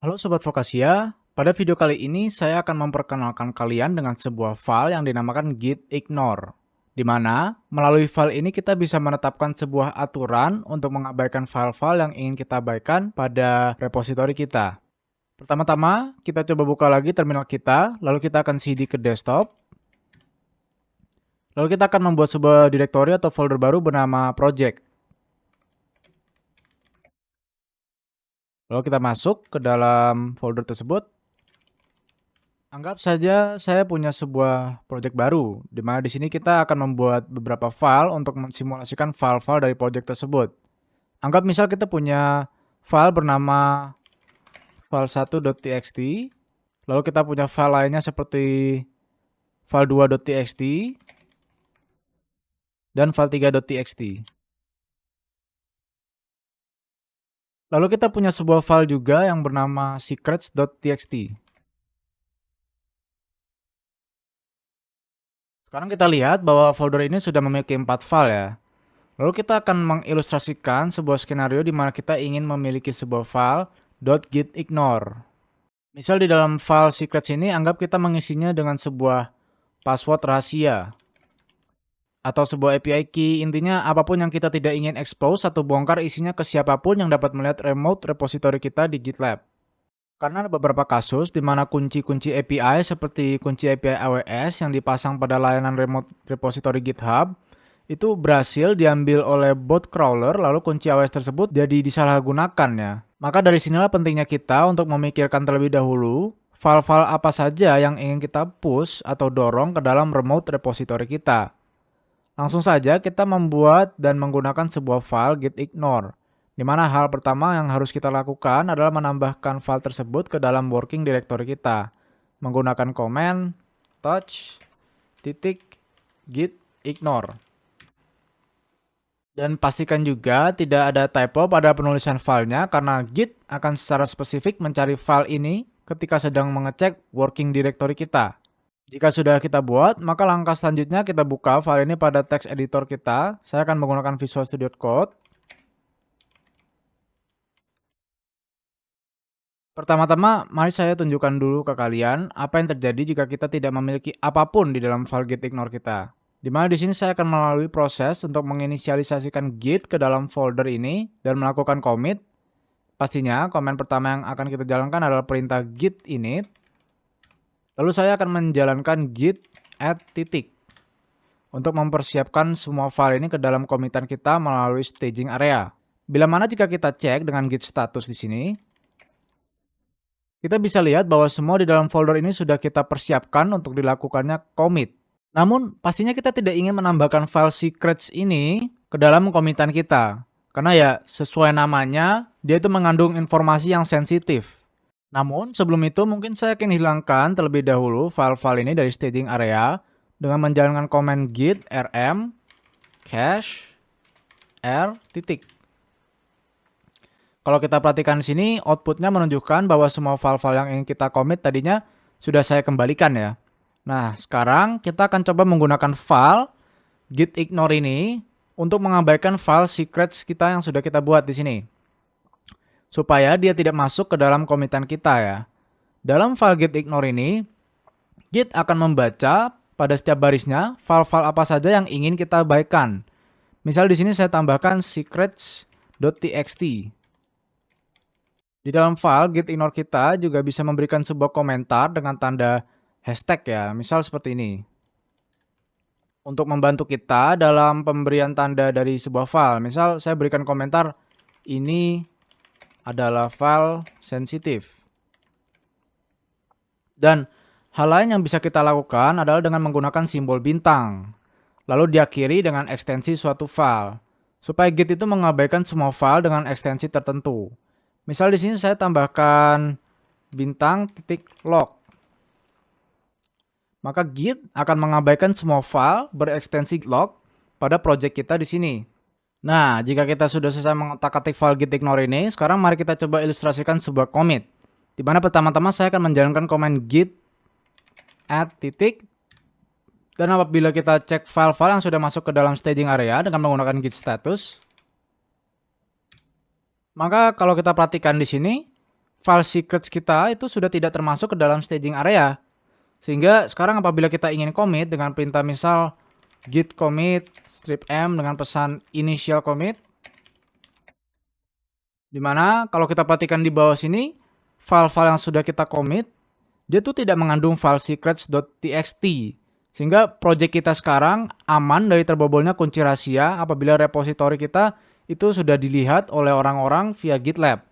Halo Sobat Vokasia, pada video kali ini saya akan memperkenalkan kalian dengan sebuah file yang dinamakan git ignore. Di mana melalui file ini kita bisa menetapkan sebuah aturan untuk mengabaikan file-file yang ingin kita abaikan pada repositori kita. Pertama-tama, kita coba buka lagi terminal kita, lalu kita akan cd ke desktop. Lalu kita akan membuat sebuah direktori atau folder baru bernama project. Lalu kita masuk ke dalam folder tersebut. Anggap saja saya punya sebuah project baru, di mana di sini kita akan membuat beberapa file untuk mensimulasikan file-file dari project tersebut. Anggap misal kita punya file bernama file1.txt, lalu kita punya file lainnya seperti file2.txt, dan file3.txt. Lalu kita punya sebuah file juga yang bernama secrets.txt. Sekarang kita lihat bahwa folder ini sudah memiliki 4 file ya. Lalu kita akan mengilustrasikan sebuah skenario di mana kita ingin memiliki sebuah file .gitignore. Misal di dalam file secrets ini, anggap kita mengisinya dengan sebuah password rahasia atau sebuah API key. Intinya apapun yang kita tidak ingin expose atau bongkar isinya ke siapapun yang dapat melihat remote repository kita di GitLab. Karena ada beberapa kasus di mana kunci-kunci API seperti kunci API AWS yang dipasang pada layanan remote repository GitHub itu berhasil diambil oleh bot crawler, lalu kunci AWS tersebut jadi disalahgunakan ya. Maka dari sinilah pentingnya kita untuk memikirkan terlebih dahulu file-file apa saja yang ingin kita push atau dorong ke dalam remote repository kita. Langsung saja kita membuat dan menggunakan sebuah file gitignore, di mana hal pertama yang harus kita lakukan adalah menambahkan file tersebut ke dalam working directory kita menggunakan command touch git ignore. Dan pastikan juga tidak ada typo pada penulisan filenya karena Git akan secara spesifik mencari file ini ketika sedang mengecek working directory kita. Jika sudah kita buat, maka langkah selanjutnya kita buka file ini pada text editor kita. Saya akan menggunakan Visual Studio Code. Pertama-tama, mari saya tunjukkan dulu ke kalian apa yang terjadi jika kita tidak memiliki apapun di dalam file gitignore kita. Di mana di sini saya akan melalui proses untuk menginisialisasikan Git ke dalam folder ini dan melakukan commit. Pastinya, command pertama yang akan kita jalankan adalah perintah git init. Lalu saya akan menjalankan git add titik untuk mempersiapkan semua file ini ke dalam commitan kita melalui staging area. Bila mana jika kita cek dengan git status di sini, kita bisa lihat bahwa semua di dalam folder ini sudah kita persiapkan untuk dilakukannya commit. Namun, pastinya kita tidak ingin menambahkan file secrets ini ke dalam commitan kita. Karena ya, sesuai namanya, dia itu mengandung informasi yang sensitif. Namun, sebelum itu mungkin saya akan hilangkan terlebih dahulu file-file ini dari staging area dengan menjalankan command git rm cache r titik. Kalau kita perhatikan di sini, outputnya menunjukkan bahwa semua file-file yang ingin kita commit tadinya sudah saya kembalikan ya. Nah, sekarang kita akan coba menggunakan file gitignore ini untuk mengabaikan file secrets kita yang sudah kita buat di sini. Supaya dia tidak masuk ke dalam commitan kita ya. Dalam file gitignore ini, Git akan membaca pada setiap barisnya file-file apa saja yang ingin kita abaikan. Misal di sini saya tambahkan secrets.txt. Di dalam file gitignore kita juga bisa memberikan sebuah komentar dengan tanda hashtag ya, misal seperti ini. Untuk membantu kita dalam pemberian tanda dari sebuah file, misal saya berikan komentar, ini adalah file sensitif. Dan hal lain yang bisa kita lakukan adalah dengan menggunakan simbol bintang, lalu diakhiri dengan ekstensi suatu file, supaya Git itu mengabaikan semua file dengan ekstensi tertentu. Misal di sini saya tambahkan bintang.log. Maka Git akan mengabaikan semua file berekstensi log pada project kita di sini. Nah, jika kita sudah selesai mengotak-atik file gitignore ini, sekarang mari kita coba ilustrasikan sebuah commit. Di mana pertama-tama saya akan menjalankan command git add titik. Dan apabila kita cek file-file yang sudah masuk ke dalam staging area dengan menggunakan git status, maka kalau kita perhatikan di sini, file secrets kita itu sudah tidak termasuk ke dalam staging area. Sehingga sekarang apabila kita ingin commit dengan perintah misal git commit strip m dengan pesan initial commit, dimana kalau kita perhatikan di bawah sini, file-file yang sudah kita commit, dia tuh tidak mengandung file secrets.txt. Sehingga project kita sekarang aman dari terbobolnya kunci rahasia apabila repositori kita itu sudah dilihat oleh orang-orang via GitLab.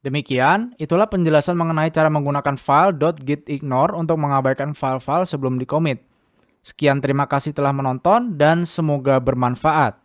Demikian, itulah penjelasan mengenai cara menggunakan file .gitignore untuk mengabaikan file-file sebelum di-commit. Sekian, terima kasih telah menonton dan semoga bermanfaat.